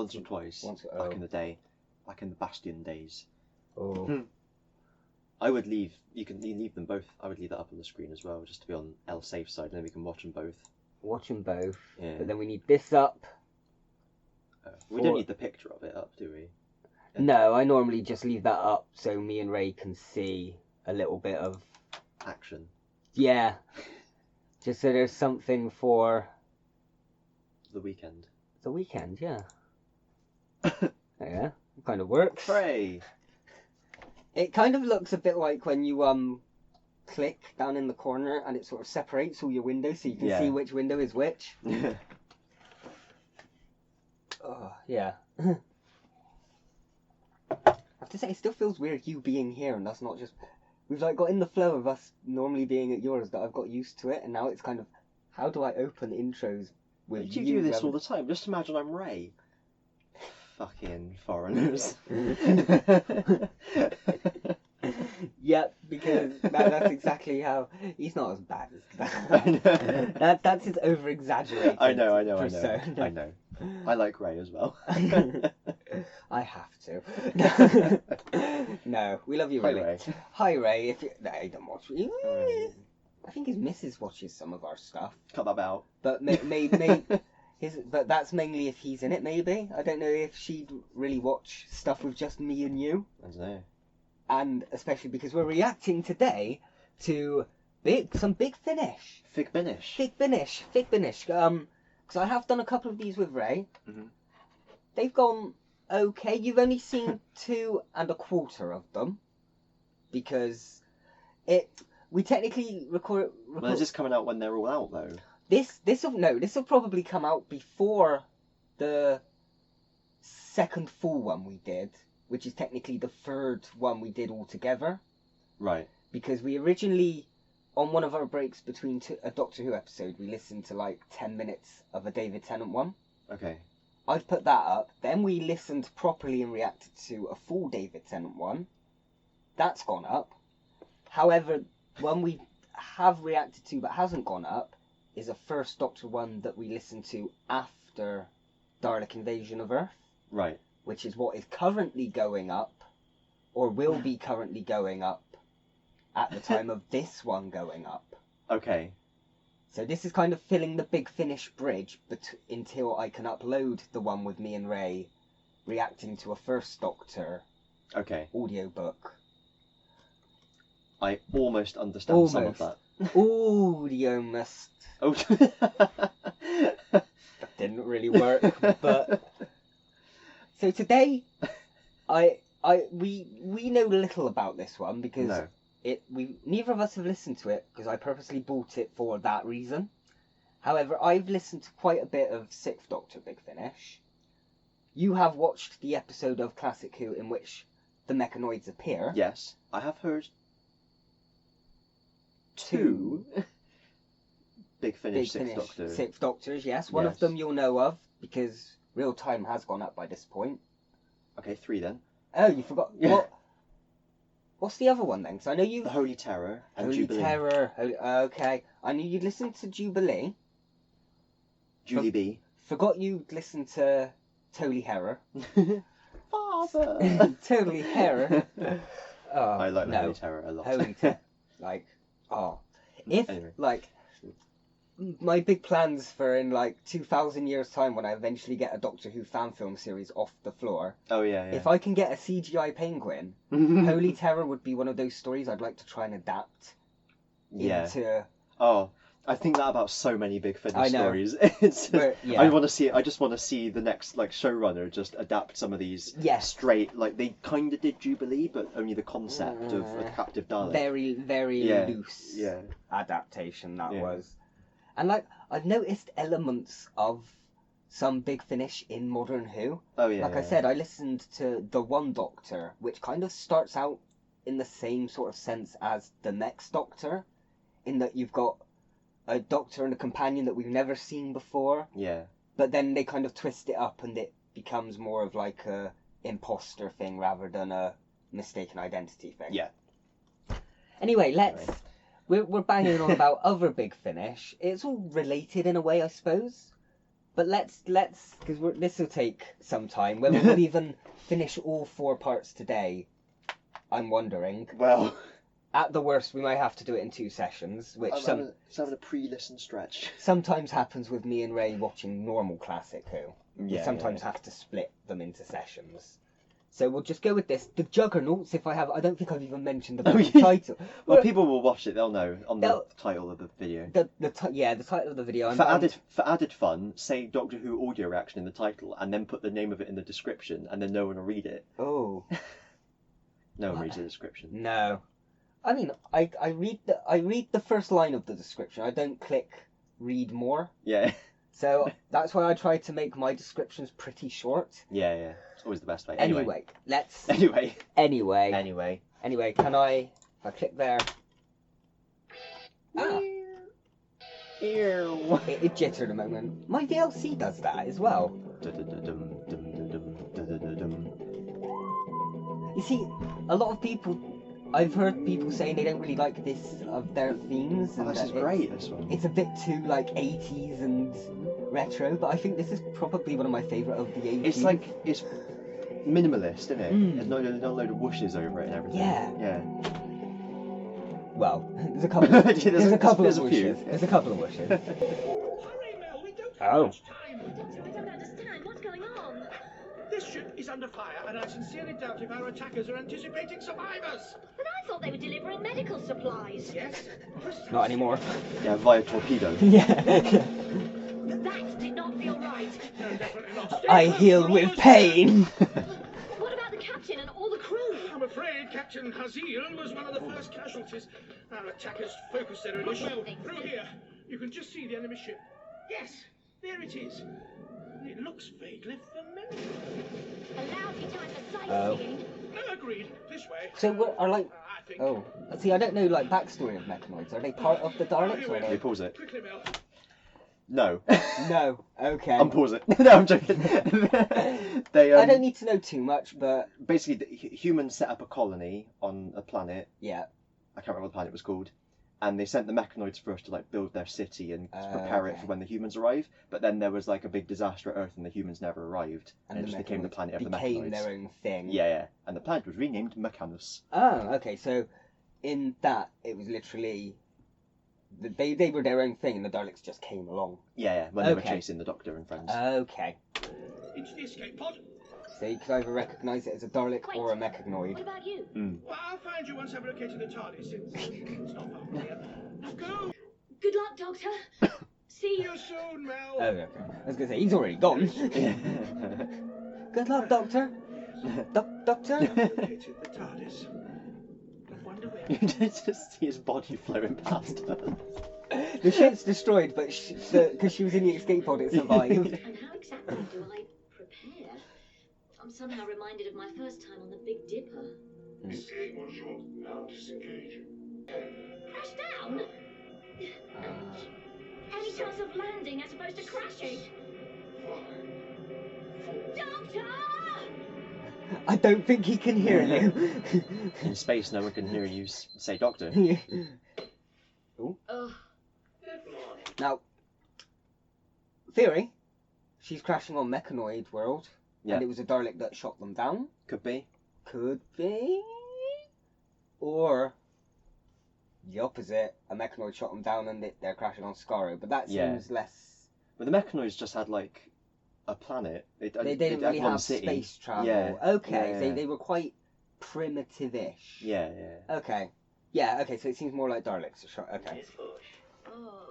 Once or twice. Back in the day. Back in the Bastion days. Oh. I would leave. You can leave them both. I would leave that up on the screen as well, just to be on L safe side, and then we can watch them both. Watch them both. Yeah. But then we need this up. We don't need the picture of it up, do we? Yeah. No, I normally just leave that up so me and Ray can see a little bit of action. Yeah. Just so there's something for the weekend. The weekend, yeah. Yeah, it kind of works. Hooray! It kind of looks a bit like when you click down in the corner and it sort of separates all your windows so you can see which window is which. Oh, yeah. I have to say, it still feels weird you being here and us not just... We've like got in the flow of us normally being at yours that I've got used to it, and now it's kind of, how do I open intros with you? You do this all the time. Just imagine I'm Ray. Fucking foreigners. Yeah, because that's exactly how... He's not as bad as that. That's his over-exaggerated persona. I know. I like Ray as well. I have to. No, we love you, Hi, really. Ray. Hi, Ray. If you... No, he don't watch... I think his missus watches some of our stuff. Cut that out. But but that's mainly if he's in it, maybe. I don't know if she'd really watch stuff with just me and you. I don't know. And especially because we're reacting today to some Big Finish. Fig Finish. Because I have done a couple of these with Ray. Mm-hmm. They've gone okay. You've only seen 2.25 of them. Because we technically record... Well, is this coming out when they're all out, though? This will probably come out before the second full one we did, which is technically the third one we did all together. Right. Because we originally, on one of our breaks between a Doctor Who episode, we listened to like 10 minutes of a David Tennant one. Okay. I've put that up. Then we listened properly and reacted to a full David Tennant one. That's gone up. However, one we have reacted to but hasn't gone up is a First Doctor one that we listened to after Dalek Invasion of Earth. Right. Which is what is currently going up, or will be currently going up, at the time of this one going up. Okay. So this is kind of filling the Big Finish bridge until I can upload the one with me and Ray reacting to a First Doctor audiobook. I almost understand some of that. Audio must. Oh. That didn't really work, but... So today, we know little about this one because neither of us have listened to it because I purposely bought it for that reason. However, I've listened to quite a bit of Sixth Doctor Big Finish. You have watched the episode of Classic Who in which the mechanoids appear. Yes, I have heard two Big Finish Sixth Doctors. Yes, one of them you'll know of because real time has gone up by this point. Okay, 3 then. Oh, you forgot. Yeah. What's the other one then? Because I know you... The Holy Terror and Jubilee. Okay. I knew you'd listened to Jubilee. Julie B. Forgot you'd listened to Totally Herror. Father! Totally Herror. Oh, I like the Holy Terror a lot. Holy Terror. My big plans for in 2,000 years' time when I eventually get a Doctor Who fan film series off the floor. Oh, yeah. If I can get a CGI penguin, Holy Terror would be one of those stories I'd like to try and adapt into... Oh, I think that about so many Big Finish stories. I want to see it. I just want to see the next showrunner just adapt some of these straight. They kind of did Jubilee, but only the concept of a captive Dalek. Very, very loose adaptation that was. And I've noticed elements of some Big Finish in Modern Who. Oh yeah. I said, I listened to The One Doctor, which kind of starts out in the same sort of sense as the next Doctor, in that you've got a Doctor and a companion that we've never seen before. Yeah. But then they kind of twist it up and it becomes more of a imposter thing rather than a mistaken identity thing. Yeah. Anyway, We're banging on about other Big Finish. It's all related in a way, I suppose. But let's because this will take some time. Whether we'll even finish all 4 parts today, I'm wondering. Well, at the worst, we might have to do it in 2 sessions, which having a pre-listen stretch. Sometimes happens with me and Ray watching normal Classic Who. Yeah, we sometimes have to split them into sessions. So we'll just go with this. The Juggernauts, I don't think I've even mentioned the title. Well, people will watch it, they'll know on the title of the video. The title of the video. For added fun, say Doctor Who audio reaction in the title, and then put the name of it in the description, and then no one will read it. Oh. No one reads the description. No. I mean, I read the first line of the description. I don't click read more. Yeah. So that's why I try to make my descriptions pretty short. Yeah. It's always the best way. Anyway, let's... Anyway, can I... If I click there... Ah! Ew. It jittered a moment. My VLC does that as well. You see, a lot of people... I've heard people saying they don't really like this of their themes. And this is great, this one. It's a bit too, like, 80s and retro, but I think this is probably one of my favourite of the 80s. It's like, it's minimalist, isn't it? There's not a load of whooshes over it and everything. Yeah. Well, there's a couple of whooshes. There's a couple of whooshes. Hurry, Mel, we don't have much time. Doctor, I don't understand. What's going on? This ship is under fire, and I sincerely doubt if our attackers are anticipating survivors. But I thought they were delivering medical supplies. Yes? Not anymore. Yeah, via torpedo. Yeah. That did not feel right. No, definitely not. I heal with pain. What about the captain and all the crew? I'm afraid Captain Hazil was one of the first casualties. Our attackers focused their initial... Through here. You can just see the enemy ship. Yes, there it is. It looks vaguely familiar. A lousy time for sightseeing. Agreed. This way. So what are like... I think... Oh. See, I don't know, like, backstory of mechanoids. Are they part of the Daleks or are Can they... you pause it? Quickly, Mel. No. No. Okay. Unpause it. No, I'm joking. I don't need to know too much, but... Basically, humans set up a colony on a planet. Yeah. I can't remember what the planet was called. And they sent the mechanoids first to, like, build their city and prepare it for when the humans arrive. But then there was, like, a big disaster at Earth and the humans never arrived. And it just became the planet of the mechanoids. Became their own thing. Yeah. And the planet was renamed Mechanus. Oh, okay. So, in that, it was literally... They were their own thing and the Daleks just came along. Yeah. When they were chasing the Doctor and friends. Okay. Into the escape pod. So you could either recognise it as a Dalek or a mechanoid. What about you? Well, I'll find you once I've located the TARDIS. It's not far from here. Now go! Good luck, Doctor. See you soon, Mel. Oh, okay. I was going to say, he's already gone. Good luck, Doctor. Doctor? Located the TARDIS. I wonder where... You just see his body floating past her. The ship's destroyed, but because she was in the escape pod, it survived. And how exactly do I prepare? I'm somehow reminded of my first time on the Big Dipper. Escape on short, now disengage. Crash down? Any chance of landing as opposed to crashing? 5, 4... Doctor! I don't think he can hear you. In space, no one can hear you say Doctor. Ooh. Oh. Now, theory, she's crashing on Mechanoid World, and it was a Dalek that shot them down. Could be. Could be. Or the opposite, a Mechanoid shot them down and they're crashing on Skaro, but that seems less... But the Mechanoids just had, like, a planet. They didn't really have space travel. Yeah. Okay, so they were quite primitive-ish. Yeah. Okay. Yeah, okay, so it seems more like Daleks. Okay. Miss Bush. Oh.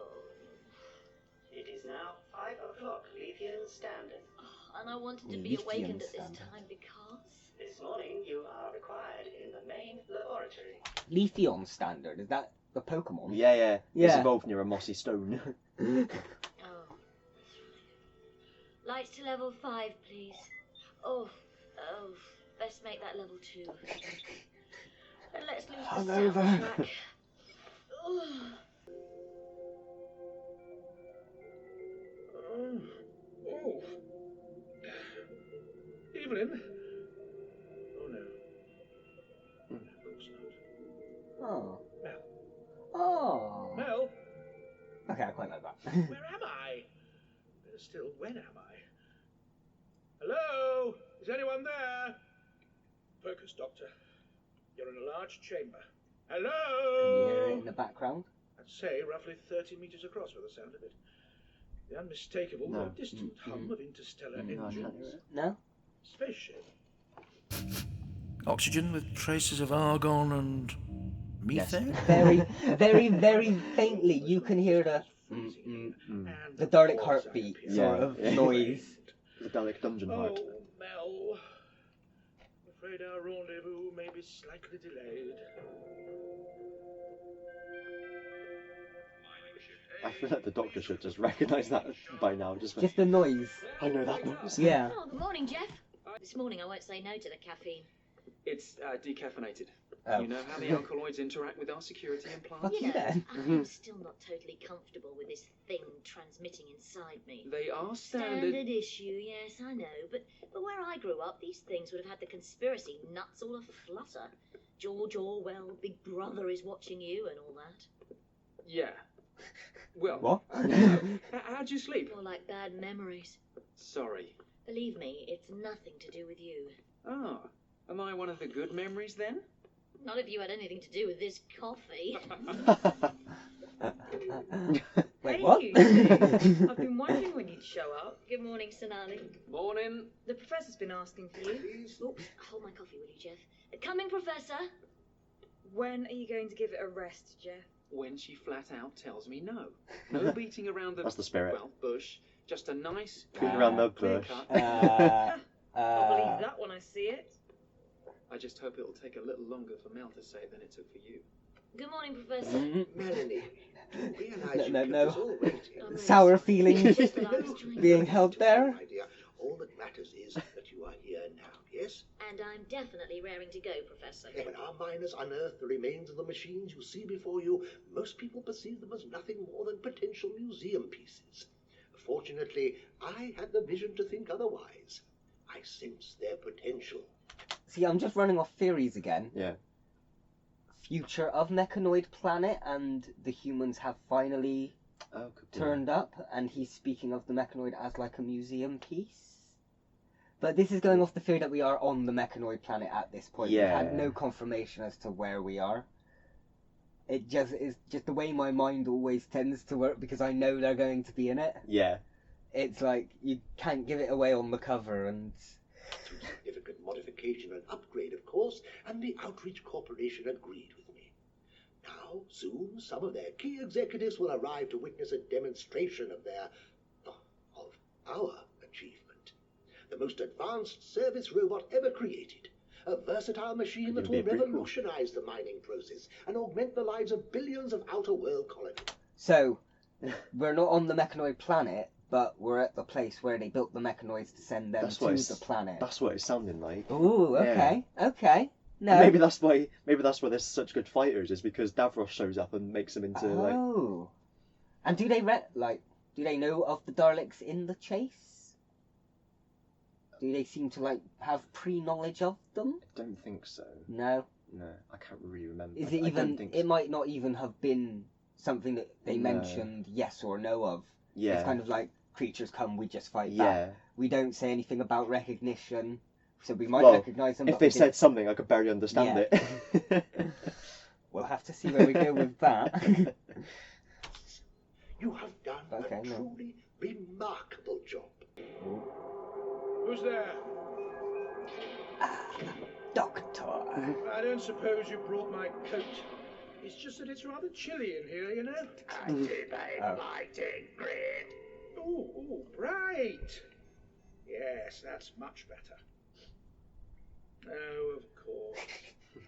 It is now 5 o'clock, Lethean Standard. Oh, and I wanted to be awakened at this time because... This morning you are required in the main laboratory. Letheon Standard, is that the Pokemon? Yeah. It's involved near a mossy stone. Oh. Lights to level 5, please. Oh, let's make that level 2. And let's lose the soundtrack. Oh. Evelyn? Oh no. Of course not. Oh. Mel. Oh. Mel? Okay, I quite like that. Where am I? Better still, when am I? Hello? Is anyone there? Focus, Doctor. You're in a large chamber. Hello? Can you hear it in the background? I'd say roughly 30 meters across by the sound of it. The unmistakable, though distant hum of interstellar engines. No? Spaceship. Oxygen with traces of argon and methane? Yes. Very, very, very faintly you can hear the Dalek heartbeat sort of noise. The Dalek dungeon heart. Oh, Mel. I'm afraid our rendezvous may be slightly delayed. I feel like the Doctor should just recognise that by now. Just the noise. I know that noise. Yeah. Oh, good morning, Jeff. This morning I won't say no to the caffeine. It's decaffeinated. Oh. You know how the alkaloids interact with our security implants? Fuck you then. I'm still not totally comfortable with this thing transmitting inside me. They are standard issue, yes, I know. But where I grew up, these things would have had the conspiracy nuts all aflutter. George Orwell, Big Brother is watching you and all that. Yeah. Well, what? How'd you sleep? More like bad memories. Sorry. Believe me, it's nothing to do with you. Oh, am I one of the good memories then? Not if you had anything to do with this coffee. Wait, what? I've been wondering when you'd show up. Good morning, Sonali. Morning. The professor's been asking for you. Oops, hold my coffee, will you, Jeff? Coming, Professor. When are you going to give it a rest, Jeff? When she flat out tells me no. No beating around the... That's the spirit. Well, bush. Just a nice... Beating around the bush. I'll believe that when I see it. I just hope it'll take a little longer for Mel to say than it took for you. Good morning, Professor. Melanie, No. Sour feelings being held there. My dear, all that matters is that you are here now, yes? And I'm definitely raring to go, Professor. When our miners unearth the remains of the machines you see before you, most people perceive them as nothing more than potential museum pieces. Fortunately, I had the vision to think otherwise. I sense their potential. See, I'm just running off theories again. Yeah. Future of Mechanoid planet, and the humans have finally turned up, and he's speaking of the Mechanoid as like a museum piece. But this is going off the theory that we are on the Mechanoid planet at this point. Yeah. We've had no confirmation as to where we are. It just is just the way my mind always tends to work, because I know they're going to be in it. Yeah. It's like you can't give it away on the cover, and Significant modification and upgrade, of course, and the Outreach Corporation agreed with me. Now, soon, some of their key executives will arrive to witness a demonstration of our achievement. The most advanced service robot ever created. A versatile machine that will revolutionize the mining process and augment the lives of billions of outer world colonies. So, we're not on the Mechanoid planet, but we're at the place where they built the Mechanoids to send them to the planet. That's what it's sounding like. Ooh, okay, okay. No. And maybe that's why there's such good fighters, is because Davros shows up and makes them into Oh. And do they do they know of the Daleks in the chase? Do they seem to have pre-knowledge of them? I don't think so. No. No, I can't really remember. Is it even? It might not even have been something that they mentioned yes or no of. Yeah. It's kind of like creatures come, we just fight Yeah. back. We don't say anything about recognition, so we might recognise them. If they said something, I could barely understand it. We'll have to see where we go with that. You have done a truly remarkable job. Who's there? Doctor. I don't suppose you brought my coat. It's just that it's rather chilly in here, you know. I did a lighting grid. Ooh, bright. Yes, that's much better. Oh, of course.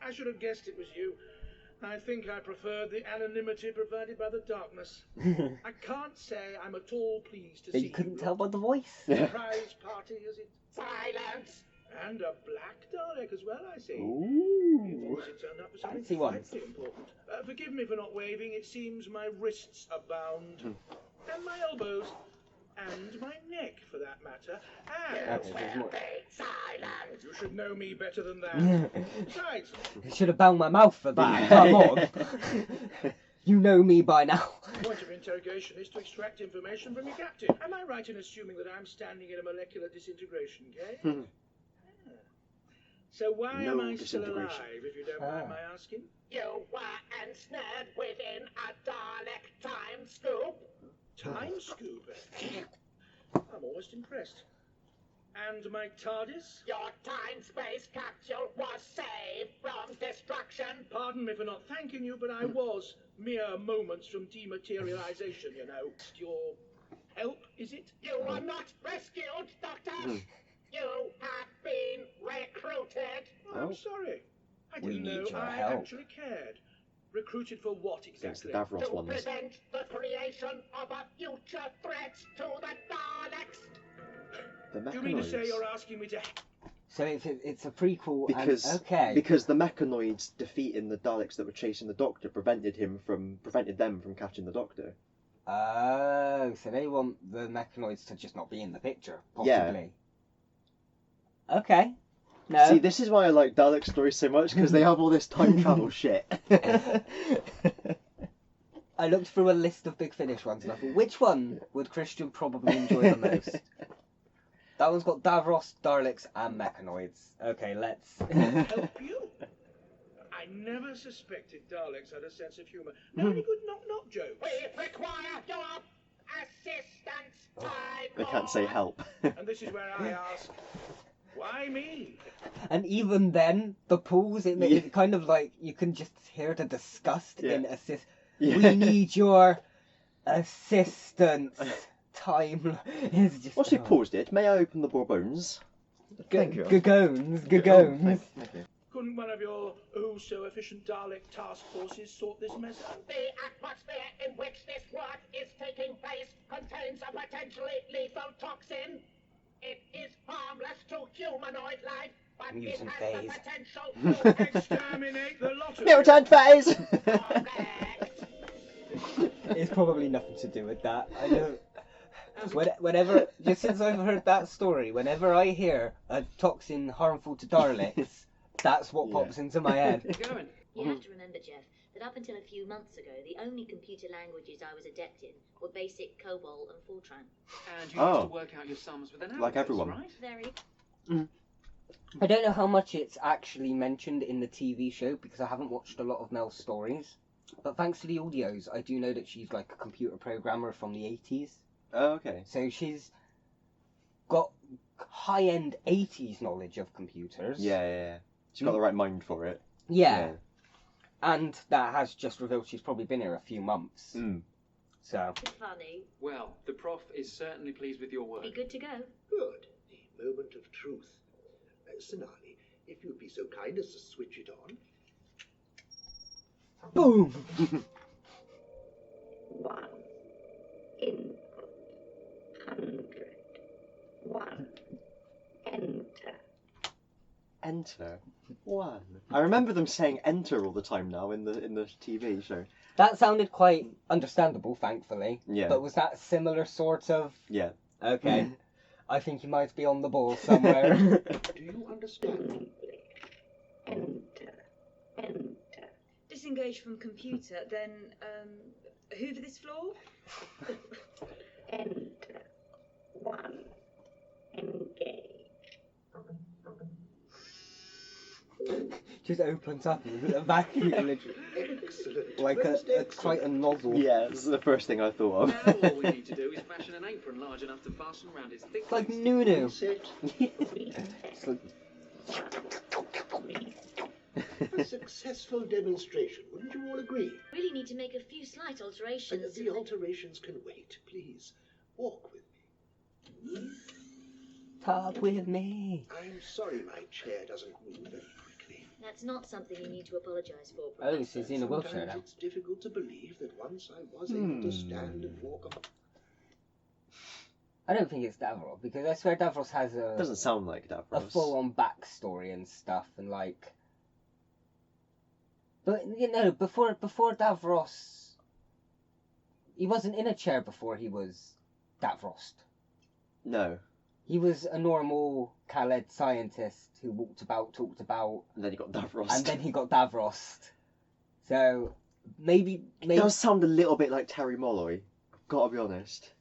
I should have guessed it was you. I think I preferred the anonymity provided by the darkness. I can't say I'm at all pleased to see you. You couldn't tell by the voice? Surprise party, is it? Silence! And a black Dalek as well, I see. Ooh. You've obviously turned up for something Fancy one. frightfully important. Forgive me for not waving. It seems my wrists are bound. And my elbows. And my neck, for that matter. And... Silence! You should know me better than that. Besides... I should have bound my mouth for that. Come on. You know me by now. The point of interrogation is to extract information from your captain. Am I right in assuming that I'm standing in a molecular disintegration cage? So why am I still alive, if you don't mind my asking? You were ensnared within a Dalek time scoop. Time scoop? I'm almost impressed. And my TARDIS? Your time-space capsule was saved from destruction. Pardon me for not thanking you, but I was mere moments from dematerialization, you know. Your help, is it? You were not rescued, Doctor. You have been recruited. Oh, I'm sorry. I didn't know I actually cared. Recruited for what exactly? To prevent the creation of a future threat to the Daleks. Do you mean to say you're asking me to... So it's a prequel because the mechanoids defeating the Daleks that were chasing the Doctor prevented them from catching the Doctor. Oh, so they want the mechanoids to just not be in the picture, possibly. Yeah. Okay. No. See, this is why I like Dalek stories so much, because they have all this time travel shit. I looked through a list of Big Finish ones and I thought, which one would Christian probably enjoy the most? That one's got Davros, Daleks, and mechanoids. Okay, let's... Help you? I never suspected Daleks had a sense of humour. Now any good knock-knock jokes? We require your assistance, Time They can't say help. And this is where I ask, why me? And even then, the pause, it kind of like, you can just hear the disgust in assist. Yeah. We need your assistance. Time is just... What's he paused it? May I open the Bourbons? Thank you. Gagones. Thank you. Couldn't one of your oh-so-efficient Dalek task forces sort this mess out? The atmosphere in which this work is taking place contains a potentially lethal toxin. It is harmless to humanoid life, but it has the potential to exterminate the lot of mutant phase! It's probably nothing to do with that. I know. Whenever, just since I've heard that story, whenever I hear a toxin harmful to Daleks, that's what pops into my head. You have to remember, Jeff, that up until a few months ago, the only computer languages I was adept in were Basic, COBOL, and Fortran. And you used to work out your sums with an abacus, like everyone, right? Very. I don't know how much it's actually mentioned in the TV show because I haven't watched a lot of Mel's stories. But thanks to the audios, I do know that she's like a computer programmer from the 80s. Oh, okay. So she's got high-end 80s knowledge of computers. Yeah. She's got the right mind for it. Yeah. And that has just revealed she's probably been here a few months. So. Funny. Well, the prof is certainly pleased with your work. Be good to go. Good. The moment of truth. Sonali, if you'd be so kind as to switch it on. Boom! 1 input 100 1 enter. Enter 1. I remember them saying enter all the time now in the TV show. That sounded quite understandable, thankfully. Yeah. But was that similar sort of? Yeah. Okay. I think you might be on the ball somewhere. Do you understand? Enter. Disengage from computer, then hoover this floor? Enter. 1. Engage. Just opens up with a vacuum, literally. Excellent. Like quite a novel. Yeah, this is the first thing I thought of. Now all we need to do is fashion an apron large enough to fasten around his thick It's like Nunu. A successful demonstration, wouldn't you all agree? Really need to make a few slight alterations. The alterations can wait. Please, walk with me. Talk with me. I'm sorry my chair doesn't move very quickly. That's not something you need to apologise for, Oh, Professor. she's in a wheelchair now. It's difficult to believe that once I was able to stand and walk. I don't think it's Davros, because I swear Davros has a... Doesn't sound like Davros. A full-on backstory and stuff, and like... But, you know, before Davros... He wasn't in a chair before he was Davros. No. He was a normal Khaled scientist who walked about, talked about... And then he got Davros. And then he got Davros. So, Maybe. It does sound a little bit like Terry Molloy. I've got to be honest.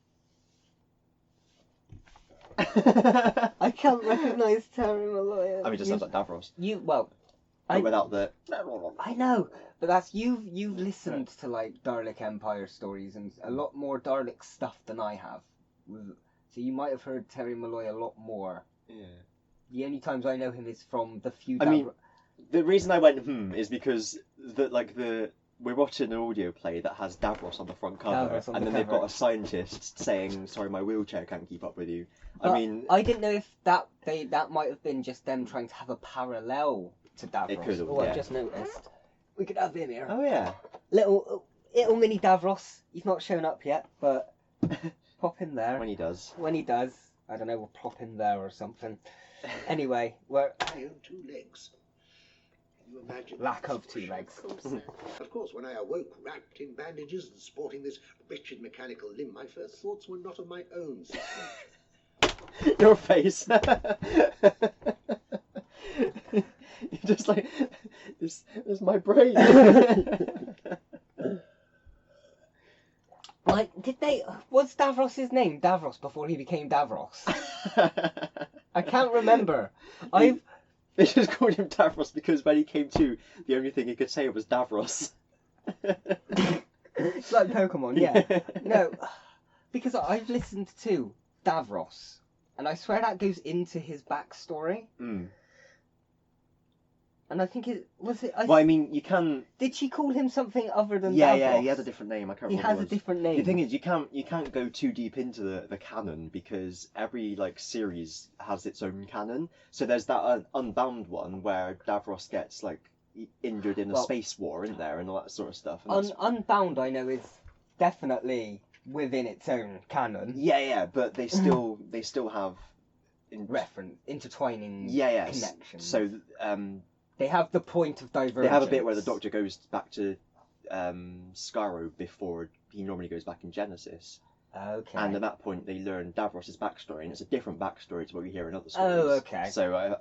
I can't recognise Terry Molloy. I mean, it just sounds like Davros. Without the. I know, but that's you've listened to like Dalek Empire stories and a lot more Dalek stuff than I have. So you might have heard Terry Molloy a lot more. Yeah. The only times I know him is from the few. I mean, the reason I went is because we're watching an audio play that has Davros on the front cover, and then they've got a scientist saying, "Sorry, my wheelchair can't keep up with you." I mean, I didn't know if that might have been just them trying to have a parallel to Davros. It could have. I just noticed. We could have him here. Oh yeah. Little mini Davros. He's not shown up yet, but pop in there. When he does. I don't know. We'll plop in there or something. Anyway, we're. I own 2 legs. Can you imagine? Lack of 2 legs. Of course, when I awoke, wrapped in bandages and sporting this wretched mechanical limb, my first thoughts were not of my own suspension. Your face. You're just like, this is my brain. Like, was Davros' name Davros before he became Davros? I can't remember. They just called him Davros because when he came to, the only thing he could say was Davros. It's like Pokemon, yeah. No, because I've listened to Davros, and I swear that goes into his backstory. And I think I mean, you can. Did she call him something other than Davros? Yeah, he had a different name. I can't remember. He has a different name. The thing is, you can't go too deep into the canon because every series has its own canon. So there's that Unbound one where Davros gets injured in a space war, isn't there, and all that sort of stuff. Unbound, I know, is definitely within its own canon. Yeah, but they still have intertwining connections. So they have the point of divergence. They have a bit where the Doctor goes back to Skaro before he normally goes back in Genesis. Okay. And at that point, they learn Davros' backstory, and it's a different backstory to what we hear in other stories. Oh, okay. So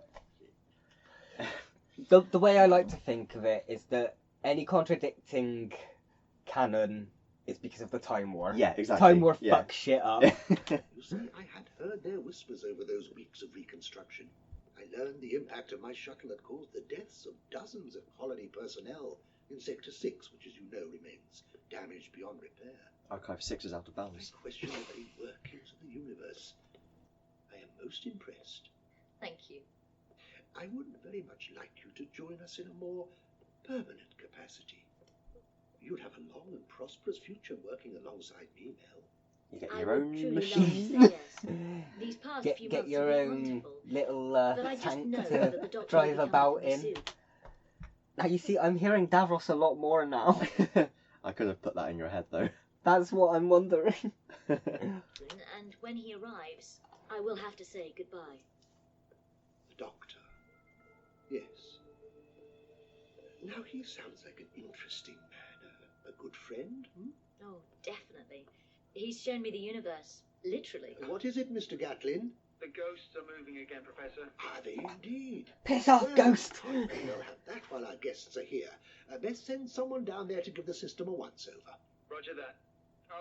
the way I like to think of it is that any contradicting canon is because of the Time War. Yeah, exactly. Time War fucks shit up. You see, I had heard their whispers over those weeks of reconstruction. I learned the impact of my shuttle had caused the deaths of dozens of colony personnel in Sector 6, which, as you know, remains damaged beyond repair. Archive 6 is out of bounds. I question the very workings of the universe. I am most impressed. Thank you. I would very much like you to join us in a more permanent capacity. You'd have a long and prosperous future working alongside me, Mel. You get your own machine. These past few get months your have been own wonderful, little tank to drive about in. Now you see, I'm hearing Davros a lot more now. I could have put that in your head though. That's what I'm wondering. And when he arrives, I will have to say goodbye. The Doctor. Yes. Now he sounds like an interesting man, a good friend. Oh, definitely. He's shown me the universe, literally. What is it, Mr. Gatlin? The ghosts are moving again, Professor. Are they indeed? Piss off, ghost! We'll have that while our guests are here. Best send someone down there to give the system a once-over. Roger that.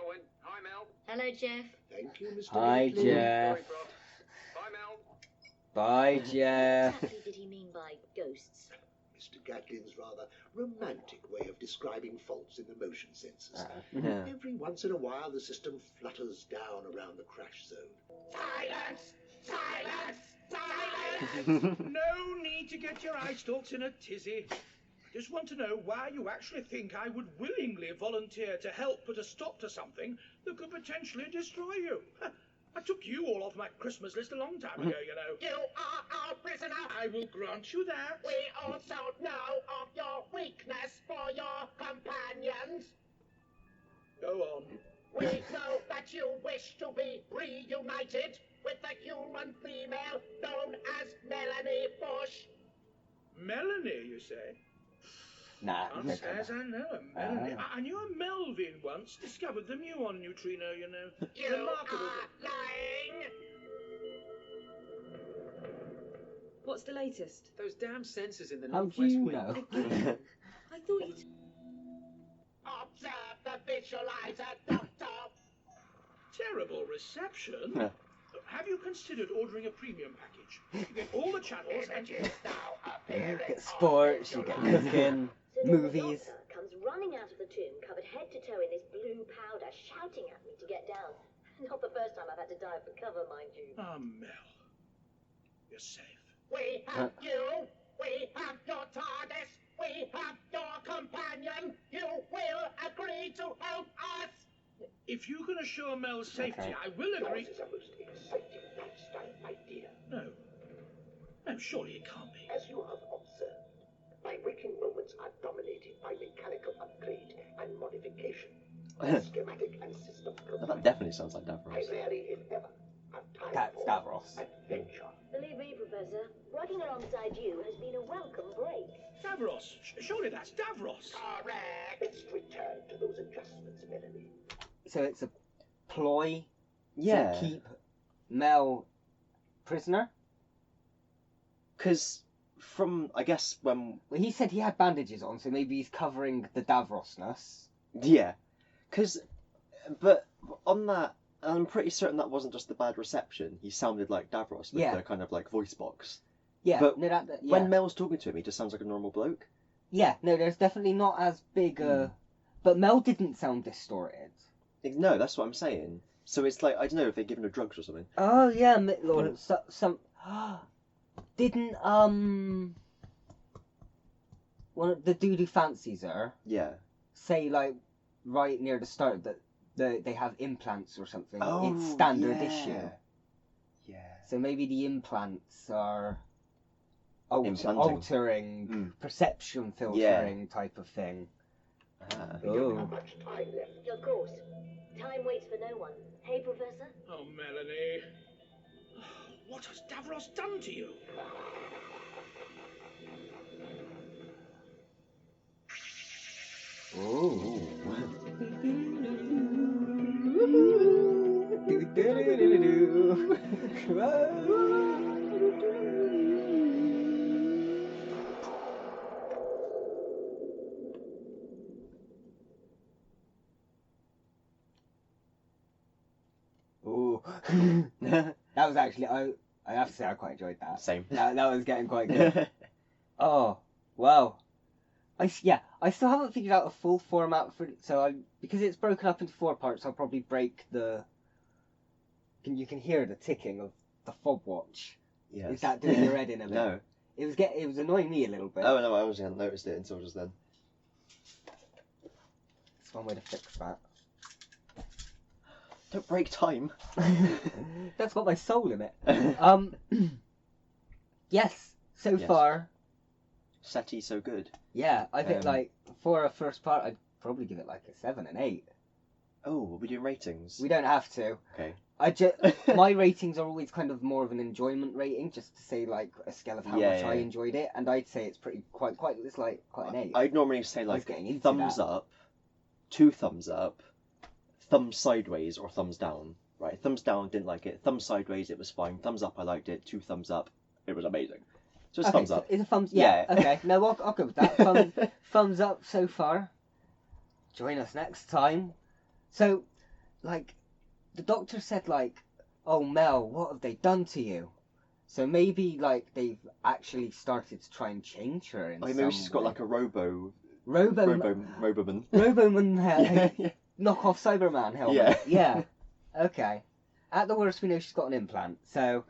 Owen, hi, Mel. Hello, Jeff. Thank you, Mr. Hi, Gatlin. Jeff. Sorry, Prof. Bye, Mel. Bye, Jeff. What exactly did he mean by ghosts? Mr. Gatlin's rather romantic way of describing faults in the motion sensors. Every once in a while, the system flutters down around the crash zone. Silence! Silence! Silence! No need to get your eye stalks in a tizzy. I just want to know why you actually think I would willingly volunteer to help put a stop to something that could potentially destroy you. I took you all off my Christmas list a long time ago, you know. You are our prisoner. I will grant you that. We also know of your weakness for your companions. Go on. We know that you wish to be reunited with the human female known as Melanie Bush. Melanie, you say? Nah. Can't say as I know a Melanie. I knew a Melvin once. Discovered the muon neutrino, you know. You Remarkable. are lying. What's the latest? Those damn sensors in the How do northwest you wing. know? I thought you'd... visualizer, Doctor. Terrible reception. Have you considered ordering a premium package? You get all the channels and You get sports, you get cooking, movies. The doctor comes running out of the tomb, covered head to toe in this blue powder, shouting at me to get down. Not the first time I've had to dive for cover, mind you. Ah, Mel. You're safe. We have you. We have your TARDIS. We have your companion. You will agree to help us. If you can assure Mel's safety, I will agree. Yours is a most exciting lifestyle, my dear. No. No, surely it can't be. As you have observed, my waking moments are dominated by mechanical upgrade and modification. Schematic and system That definitely sounds like Davros. I rarely, if ever, have time That's for Davros. adventure. Believe me, Professor, working alongside you has been a welcome break. Davros! Surely that's Davros! Correct. Let's return to those adjustments, Melanie. So it's a ploy Yeah. to keep Mel prisoner? Because from, I guess, when... Well, he said he had bandages on, so maybe he's covering the Davrosness. Yeah. Because... But on that, I'm pretty certain that wasn't just the bad reception. He sounded like Davros with the kind of, like, voice box. Yeah. But no, when Mel's talking to him, he just sounds like a normal bloke. Yeah, no, there's definitely not as big a... But Mel didn't sound distorted. No, that's what I'm saying. So it's like, I don't know if they're giving her drugs or something. Oh, yeah, Lord, some... Didn't, one of the dude who fancies her... Yeah. Say, like, right near the start that they have implants or something. Oh, it's standard issue. Yeah. So maybe the implants are Implanting. altering, perception filtering type of thing. How much time left? Of course. Time waits for no one. Hey, Professor? Oh, Melanie. What has Davros done to you? Oh. Ooh. That was actually, I have to say I quite enjoyed that. Same. That was getting quite good. Oh, wow. I still haven't figured out a full format for because it's broken up into 4 parts. I'll probably break you can hear the ticking of the fob watch. Yes. Is that doing your head in a bit? No. It was annoying me a little bit. Oh no, I honestly hadn't noticed it until just then. It's one way to fix that. Don't break time. That's got my soul in it. Yes, so far. SETI so good. Yeah, I think like for a first part, I'd probably give it like a 7 and 8. Oh, we'll be doing ratings. We don't have to. Okay. My ratings are always kind of more of an enjoyment rating, just to say like a scale of how much I enjoyed it, and I'd say it's quite it's like quite an 8. I'd normally say like getting thumbs up, 2 thumbs up, thumbs sideways or thumbs down. Right, thumbs down, didn't like it. Thumbs sideways, it was fine. Thumbs up, I liked it. 2 thumbs up, it was amazing. So it's thumbs up. It's a thumbs. Yeah. Okay. No, I'll go with that. Thumbs up so far. Join us next time. So, like, the doctor said, like, "Oh, Mel, what have they done to you?" So maybe like they've actually started to try and change her in some maybe she's got way. like a Roboman. Roboman knockoff Cyberman helmet. Yeah. Okay. At the worst, we know she's got an implant. So,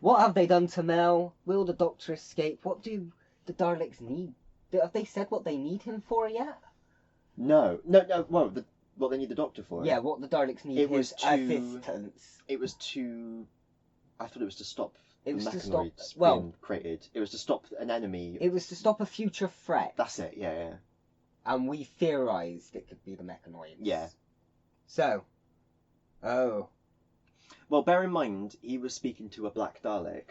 what have they done to Mel? Will the Doctor escape? What do the Daleks need? Have they said what they need him for yet? No. Well, what they need the Doctor for? Yeah, what the Daleks need his assistance. It was to. I thought it was to stop the mechanoids being created. It was to stop an enemy. It was to stop a future threat. That's it. Yeah. And we theorised it could be the mechanoids. Yeah. So. Oh. Well, bear in mind, he was speaking to a black Dalek.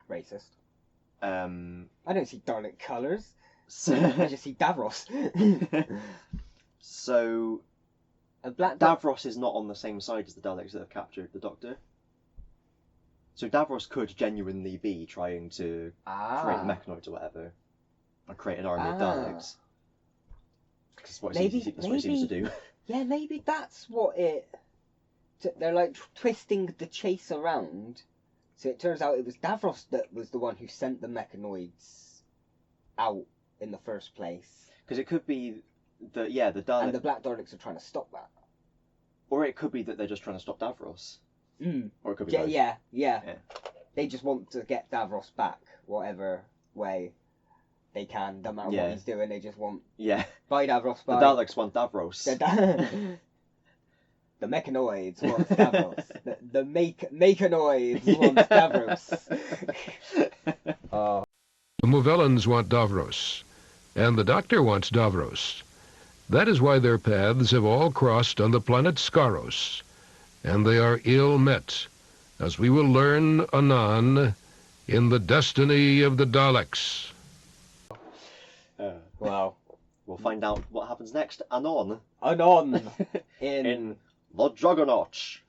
Racist. I don't see Dalek colours. So... I just see Davros. So... Davros is not on the same side as the Daleks that have captured the Doctor. So Davros could genuinely be trying to create mechanoids or whatever. Or create an army of Daleks. Because that's what he seems to do. Yeah, maybe that's what it... They're like twisting the chase around. So it turns out it was Davros that was the one who sent the mechanoids out in the first place. Because it could be the Daleks... And the Black Daleks are trying to stop that. Or it could be that they're just trying to stop Davros. Or it could be both. Yeah. They just want to get Davros back, whatever way they can. Don't matter what he's doing, they just want... Yeah. Bye, Davros, bye. The Daleks want Davros. The mechanoids want Davros. The mechanoids want Davros. The Movellans want Davros, and the Doctor wants Davros. That is why their paths have all crossed on the planet Skaros, and they are ill met, as we will learn anon in The Destiny of the Daleks. Wow. We'll find out what happens next anon. Anon. In The Juggernauts.